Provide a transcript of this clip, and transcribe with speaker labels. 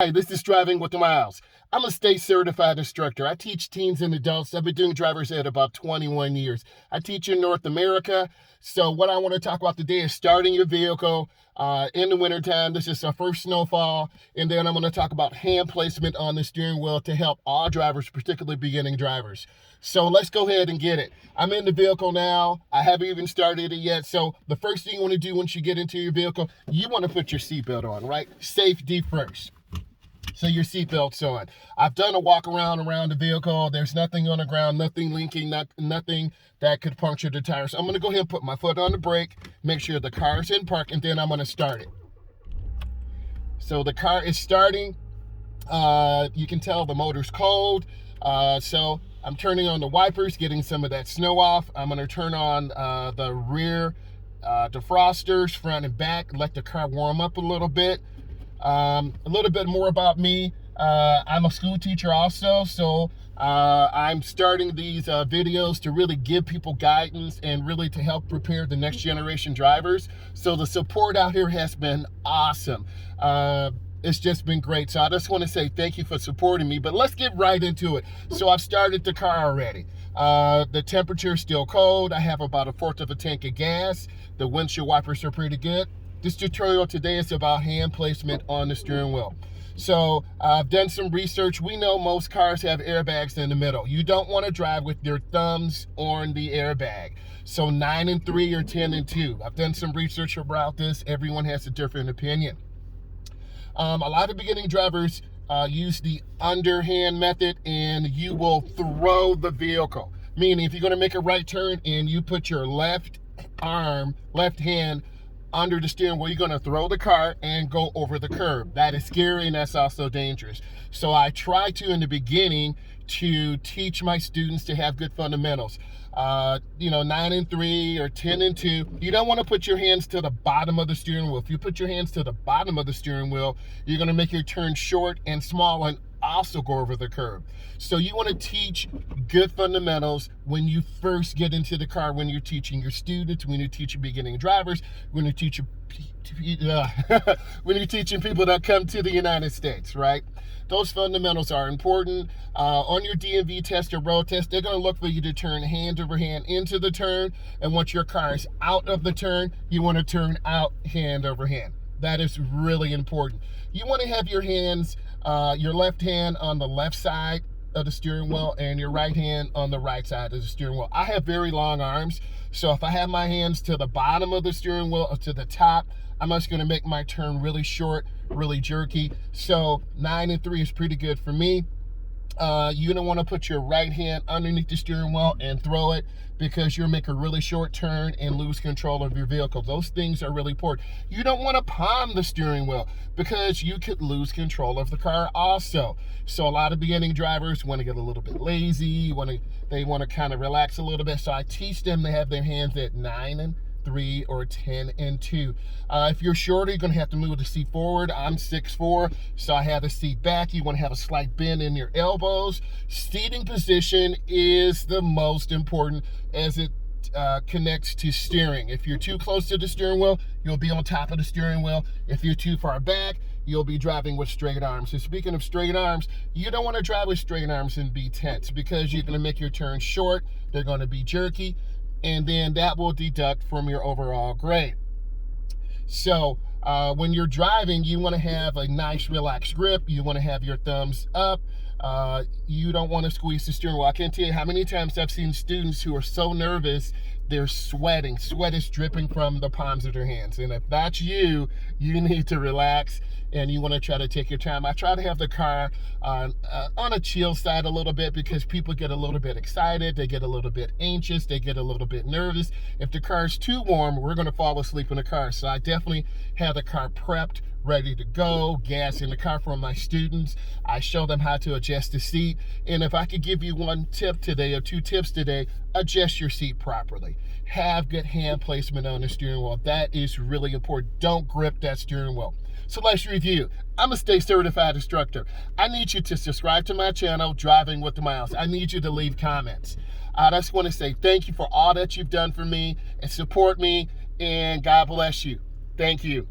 Speaker 1: Hi, this is Driving with the Miles. I'm a state certified instructor. I teach teens and adults. I've been doing driver's ed about 21 years. I teach in North America. So what I want to talk about today is starting your vehicle in the wintertime. This is our first snowfall. And then I'm going to talk about hand placement on the steering wheel to help all drivers, particularly beginning drivers. So let's go ahead and get it. I'm in the vehicle now. I haven't even started it yet. So the first thing you want to do once you get into your vehicle, you want to put your seatbelt on, right? Safety first. So your seatbelt's on. I've done a walk around the vehicle. There's nothing on the ground, nothing leaking, nothing that could puncture the tires. So I'm gonna go ahead and put my foot on the brake, make sure the car's in park, and then I'm gonna start it. So the car is starting. You can tell the motor's cold. So I'm turning on the wipers, getting some of that snow off. I'm gonna turn on the rear defrosters, front and back, let the car warm up a little bit. A little bit more about me. I'm a school teacher also, so I'm starting these videos to really give people guidance and really to help prepare the next generation drivers. So the support out here has been awesome. It's just been great. So I just want to say thank you for supporting me, but let's get right into it. So I've started the car already. The temperature is still cold. I have about 1/4 of a tank of gas. The windshield wipers are pretty good. This tutorial today is about hand placement on the steering wheel. So I've done some research. We know most cars have airbags in the middle. You don't want to drive with your thumbs on the airbag. So 9 and 3 or 10 and 2. I've done some research about this. Everyone has a different opinion. A lot of beginning drivers use the underhand method, and you will throw the vehicle. Meaning if you're going to make a right turn and you put your left hand under the steering wheel, you're going to throw the car and go over the curb. That is scary, and that's also dangerous. So I try to, in the beginning, to teach my students to have good fundamentals. 9 and 3 or 10 and 2. You don't want to put your hands to the bottom of the steering wheel. If you put your hands to the bottom of the steering wheel, you're going to make your turn short and small and also go over the curb. So you want to teach good fundamentals when you first get into the car, when you're teaching your students, when you're teaching beginning drivers, when you're teaching when you're teaching people that come to the United States, right? Those fundamentals are important. On your DMV test or road test, they're going to look for you to turn hand over hand into the turn, and once your car is out of the turn, you want to turn out hand over hand. That is really important. You want to have your hands, your left hand on the left side of the steering wheel and your right hand on the right side of the steering wheel. I have very long arms, so if I have my hands to the bottom of the steering wheel or to the top, I'm just going to make my turn really short, really jerky. So 9 and 3 is pretty good for me. You don't want to put your right hand underneath the steering wheel and throw it, because you'll make a really short turn and lose control of your vehicle. Those things are really important. You don't want to palm the steering wheel, because you could lose control of the car also. So a lot of beginning drivers want to get a little bit lazy, they want to kind of relax a little bit. So I teach them to have their hands at 9 and 3 or 10 and 2. If you're shorter, you're going to have to move the seat forward. I'm 6'4", so I have the seat back. You want to have a slight bend in your elbows. Seating position is the most important as it connects to steering. If you're too close to the steering wheel, you'll be on top of the steering wheel. If you're too far back, you'll be driving with straight arms. So speaking of straight arms, you don't want to drive with straight arms and be tense, because you're going to make your turn short. They're going to be jerky, and then that will deduct from your overall grade. So when you're driving, you want to have a nice relaxed grip. You want to have your thumbs up. You don't want to squeeze the steering wheel. I can't tell you how many times I've seen students who are so nervous they're sweating. Sweat is dripping from the palms of their hands. And if that's you, you need to relax, and you want to try to take your time. I try to have the car on a chill side a little bit, because people get a little bit excited, they get a little bit anxious, they get a little bit nervous. If the car is too warm, we're going to fall asleep in the car. So I definitely have the car prepped, ready to go, gas in the car for my students. I show them how to adjust the seat. And if I could give you one tip today or 2 tips today, adjust your seat properly. Have good hand placement on the steering wheel. That is really important. Don't grip that steering wheel. So let's review. I'm a state certified instructor. I need you to subscribe to my channel, Driving with the Miles. I need you to leave comments. I just want to say thank you for all that you've done for me and support me, and God bless you. Thank you.